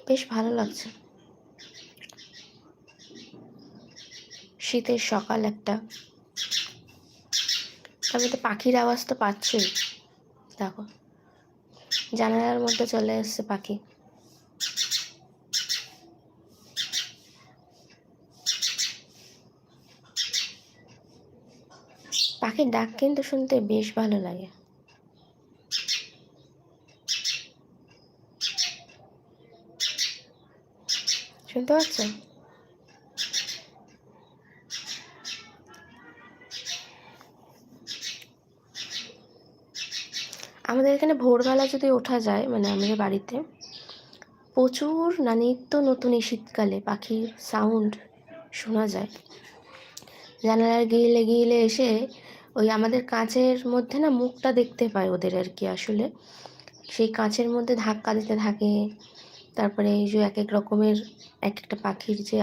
বেশ ভালো লাগছে। শীতের সকাল একটা, তবে তো পাখির আওয়াজ তো পাচ্ছই। দেখো, জানালার মধ্যে চলে এসছে পাখি। পাখির ডাক কিন্তু শুনতে বেশ ভালো লাগে। শুনতে পাচ্ছ? আমাদের এখানে ভোরবেলা যদি ওঠা যায়, মানে আমাদের বাড়িতে প্রচুর নিত্য নতুন এই শীতকালে পাখির সাউন্ড শোনা যায়। জানালার গিলে গিলে এসে ওই আমাদের কাঁচের মধ্যে না মুখটা দেখতে পায় ওদের আর কি, আসলে সেই কাঁচের মধ্যে ধাক্কা দিতে থাকে। তারপরে এই যে এক এক রকমের এক একটা পাখির যে